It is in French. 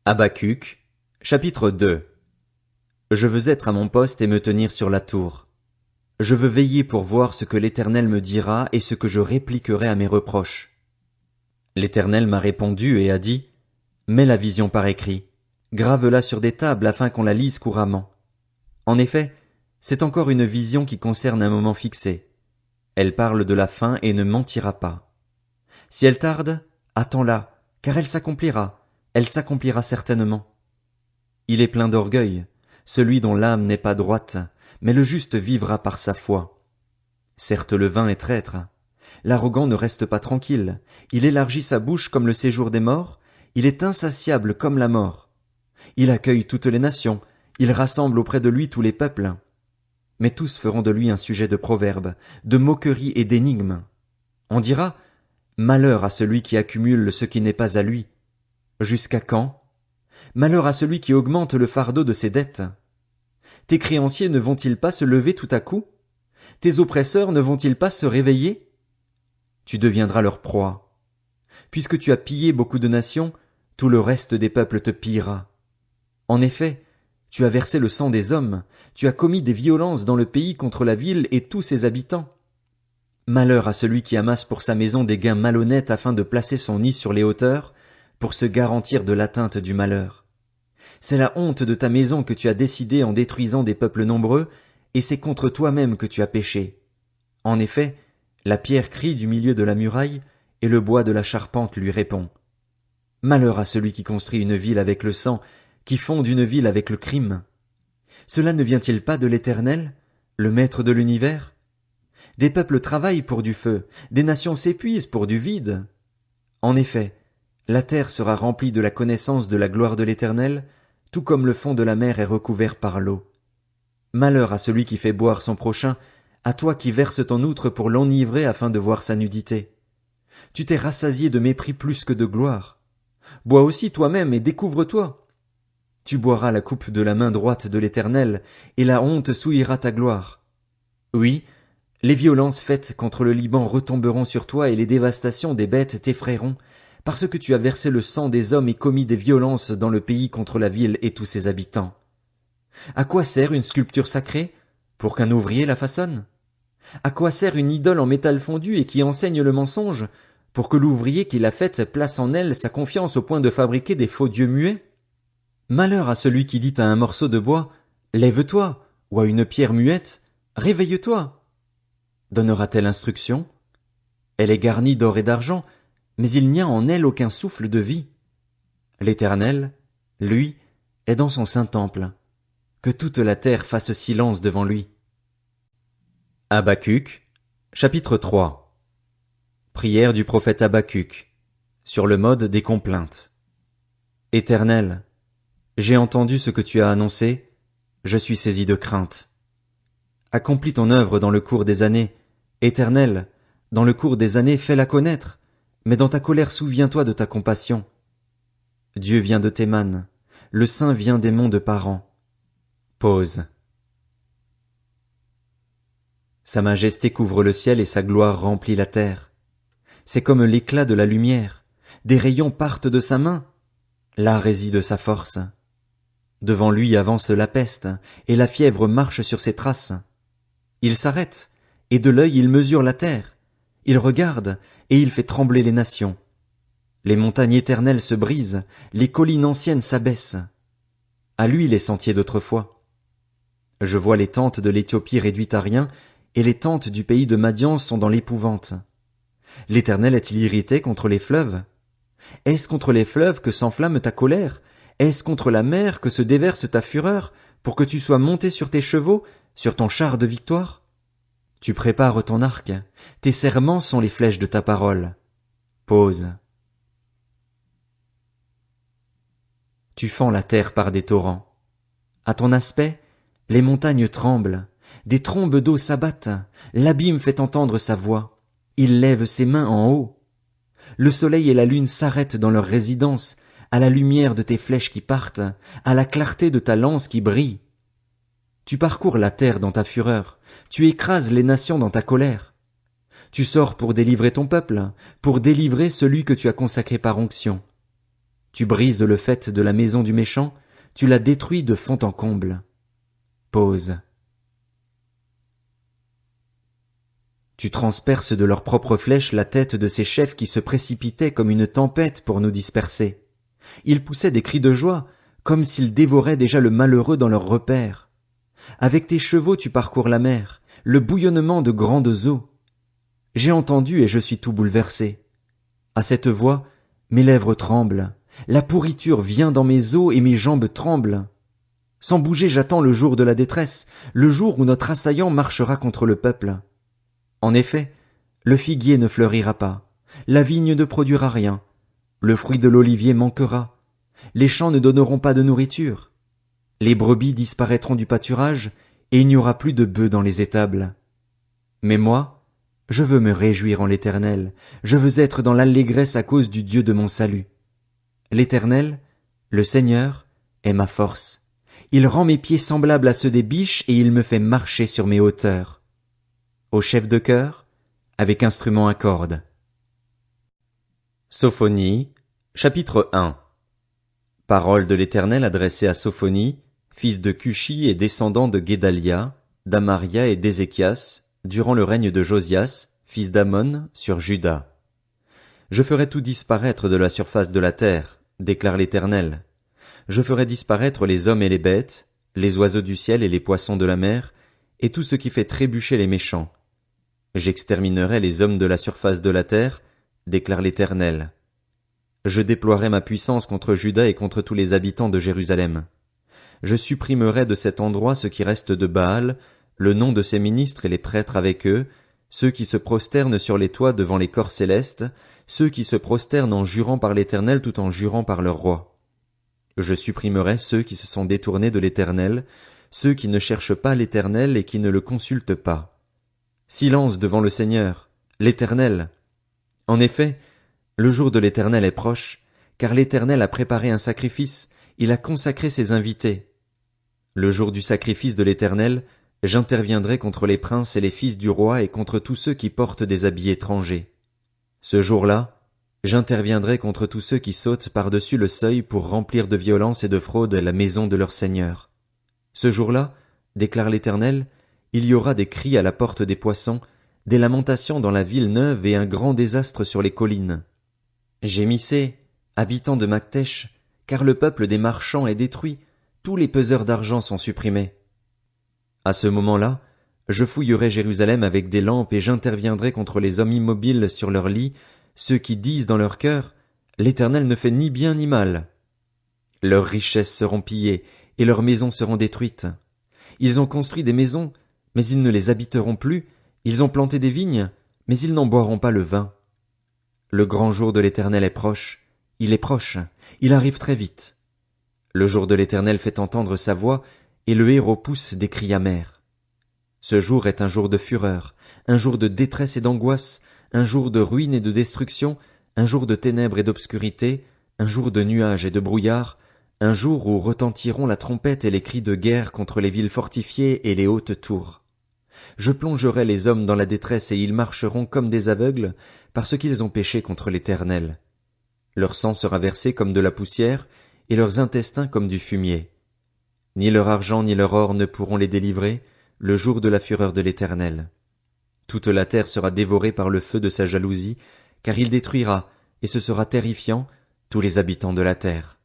Habacuc, chapitre 2. Je veux être à mon poste et me tenir sur la tour. Je veux veiller pour voir ce que l'Éternel me dira et ce que je répliquerai à mes reproches. L'Éternel m'a répondu et a dit, mets la vision par écrit, grave-la sur des tables afin qu'on la lise couramment. En effet, c'est encore une vision qui concerne un moment fixé. Elle parle de la fin et ne mentira pas. Si elle tarde, attends-la, car elle s'accomplira certainement. Il est plein d'orgueil, celui dont l'âme n'est pas droite, mais le juste vivra par sa foi. Certes le vain est traître, l'arrogant ne reste pas tranquille, il élargit sa bouche comme le séjour des morts, il est insatiable comme la mort. Il accueille toutes les nations, il rassemble auprès de lui tous les peuples. Mais tous feront de lui un sujet de proverbes, de moqueries et d'énigmes. On dira, malheur à celui qui accumule ce qui n'est pas à lui. Jusqu'à quand? Malheur à celui qui augmente le fardeau de ses dettes. Tes créanciers ne vont-ils pas se lever tout à coup? Tes oppresseurs ne vont-ils pas se réveiller? Tu deviendras leur proie. Puisque tu as pillé beaucoup de nations, tout le reste des peuples te pillera. En effet, tu as versé le sang des hommes, tu as commis des violences dans le pays contre la ville et tous ses habitants. Malheur à celui qui amasse pour sa maison des gains malhonnêtes afin de placer son nid sur les hauteurs, pour se garantir de l'atteinte du malheur. C'est la honte de ta maison que tu as décidée en détruisant des peuples nombreux, et c'est contre toi-même que tu as péché. En effet, la pierre crie du milieu de la muraille, et le bois de la charpente lui répond. Malheur à celui qui construit une ville avec le sang, qui fonde une ville avec le crime. Cela ne vient-il pas de l'Éternel, le Maître de l'univers? Des peuples travaillent pour du feu, des nations s'épuisent pour du vide. En effet, la terre sera remplie de la connaissance de la gloire de l'Éternel, tout comme le fond de la mer est recouvert par l'eau. Malheur à celui qui fait boire son prochain, à toi qui verses ton outre pour l'enivrer afin de voir sa nudité. Tu t'es rassasié de mépris plus que de gloire. Bois aussi toi-même et découvre-toi. Tu boiras la coupe de la main droite de l'Éternel, et la honte souillera ta gloire. Oui, les violences faites contre le Liban retomberont sur toi et les dévastations des bêtes t'effrayeront, parce que tu as versé le sang des hommes et commis des violences dans le pays contre la ville et tous ses habitants. À quoi sert une sculpture sacrée? Pour qu'un ouvrier la façonne? À quoi sert une idole en métal fondu et qui enseigne le mensonge? Pour que l'ouvrier qui l'a faite place en elle sa confiance au point de fabriquer des faux dieux muets? Malheur à celui qui dit à un morceau de bois, lève-toi, ou à une pierre muette, réveille-toi. Donnera-t-elle instruction? Elle est garnie d'or et d'argent, mais il n'y a en elle aucun souffle de vie. L'Éternel, lui, est dans son saint temple. Que toute la terre fasse silence devant lui. Habacuc, chapitre 3. Prière du prophète Habacuc, sur le mode des complaintes. Éternel, j'ai entendu ce que tu as annoncé, je suis saisi de crainte. Accomplis ton œuvre dans le cours des années. Éternel, dans le cours des années, fais-la connaître, mais dans ta colère souviens-toi de ta compassion. Dieu vient de Théman, le Saint vient des monts de Paran. Pause. Sa majesté couvre le ciel et sa gloire remplit la terre. C'est comme l'éclat de la lumière, des rayons partent de sa main, là réside sa force. Devant lui avance la peste, et la fièvre marche sur ses traces. Il s'arrête, et de l'œil il mesure la terre. Il regarde, et il fait trembler les nations. Les montagnes éternelles se brisent, les collines anciennes s'abaissent. À lui les sentiers d'autrefois. Je vois les tentes de l'Éthiopie réduites à rien, et les tentes du pays de Madian sont dans l'épouvante. L'Éternel est-il irrité contre les fleuves? Est-ce contre les fleuves que s'enflamme ta colère? Est-ce contre la mer que se déverse ta fureur, pour que tu sois monté sur tes chevaux, sur ton char de victoire? Tu prépares ton arc, tes serments sont les flèches de ta parole. Pause. Tu fends la terre par des torrents. À ton aspect, les montagnes tremblent, des trombes d'eau s'abattent, l'abîme fait entendre sa voix, il lève ses mains en haut. Le soleil et la lune s'arrêtent dans leur résidence, à la lumière de tes flèches qui partent, à la clarté de ta lance qui brille. Tu parcours la terre dans ta fureur, tu écrases les nations dans ta colère. Tu sors pour délivrer ton peuple, pour délivrer celui que tu as consacré par onction. Tu brises le faîte de la maison du méchant, tu la détruis de fond en comble. Pause. Tu transperces de leurs propres flèches la tête de ces chefs qui se précipitaient comme une tempête pour nous disperser. Ils poussaient des cris de joie, comme s'ils dévoraient déjà le malheureux dans leurs repères. Avec tes chevaux tu parcours la mer, le bouillonnement de grandes eaux. J'ai entendu et je suis tout bouleversé. À cette voix, mes lèvres tremblent, la pourriture vient dans mes os et mes jambes tremblent. Sans bouger j'attends le jour de la détresse, le jour où notre assaillant marchera contre le peuple. En effet, le figuier ne fleurira pas, la vigne ne produira rien, le fruit de l'olivier manquera, les champs ne donneront pas de nourriture, les brebis disparaîtront du pâturage, et il n'y aura plus de bœufs dans les étables. Mais moi, je veux me réjouir en l'Éternel, je veux être dans l'allégresse à cause du Dieu de mon salut. L'Éternel, le Seigneur, est ma force. Il rend mes pieds semblables à ceux des biches et il me fait marcher sur mes hauteurs. Au chef de chœur, avec instrument à cordes. Sophonie, chapitre 1. Parole de l'Éternel adressée à Sophonie, fils de Cushi et descendant de Guédalia, d'Amaria et d'Ézéchias, durant le règne de Josias, fils d'Amon, sur Juda. Je ferai tout disparaître de la surface de la terre, déclare l'Éternel. Je ferai disparaître les hommes et les bêtes, les oiseaux du ciel et les poissons de la mer, et tout ce qui fait trébucher les méchants. J'exterminerai les hommes de la surface de la terre, déclare l'Éternel. Je déploierai ma puissance contre Juda et contre tous les habitants de Jérusalem. Je supprimerai de cet endroit ce qui reste de Baal, le nom de ses ministres et les prêtres avec eux, ceux qui se prosternent sur les toits devant les corps célestes, ceux qui se prosternent en jurant par l'Éternel tout en jurant par leur roi. Je supprimerai ceux qui se sont détournés de l'Éternel, ceux qui ne cherchent pas l'Éternel et qui ne le consultent pas. Silence devant le Seigneur, l'Éternel. En effet, le jour de l'Éternel est proche, car l'Éternel a préparé un sacrifice, il a consacré ses invités. Le jour du sacrifice de l'Éternel, j'interviendrai contre les princes et les fils du roi et contre tous ceux qui portent des habits étrangers. Ce jour-là, j'interviendrai contre tous ceux qui sautent par-dessus le seuil pour remplir de violence et de fraude la maison de leur Seigneur. Ce jour-là, déclare l'Éternel, il y aura des cris à la porte des poissons, des lamentations dans la ville neuve et un grand désastre sur les collines. Gémissez, habitants de Maktesh, car le peuple des marchands est détruit, tous les peseurs d'argent sont supprimés. À ce moment-là, je fouillerai Jérusalem avec des lampes et j'interviendrai contre les hommes immobiles sur leurs lits, ceux qui disent dans leur cœur, l'Éternel ne fait ni bien ni mal. Leurs richesses seront pillées et leurs maisons seront détruites. Ils ont construit des maisons, mais ils ne les habiteront plus, ils ont planté des vignes, mais ils n'en boiront pas le vin. Le grand jour de l'Éternel est proche, il arrive très vite. Le jour de l'Éternel fait entendre sa voix, et le héros pousse des cris amers. Ce jour est un jour de fureur, un jour de détresse et d'angoisse, un jour de ruine et de destruction, un jour de ténèbres et d'obscurité, un jour de nuages et de brouillard, un jour où retentiront la trompette et les cris de guerre contre les villes fortifiées et les hautes tours. Je plongerai les hommes dans la détresse et ils marcheront comme des aveugles, parce qu'ils ont péché contre l'Éternel. Leur sang sera versé comme de la poussière, et leurs intestins comme du fumier. Ni leur argent ni leur or ne pourront les délivrer, le jour de la fureur de l'Éternel. Toute la terre sera dévorée par le feu de sa jalousie, car il détruira, et ce sera terrifiant, tous les habitants de la terre.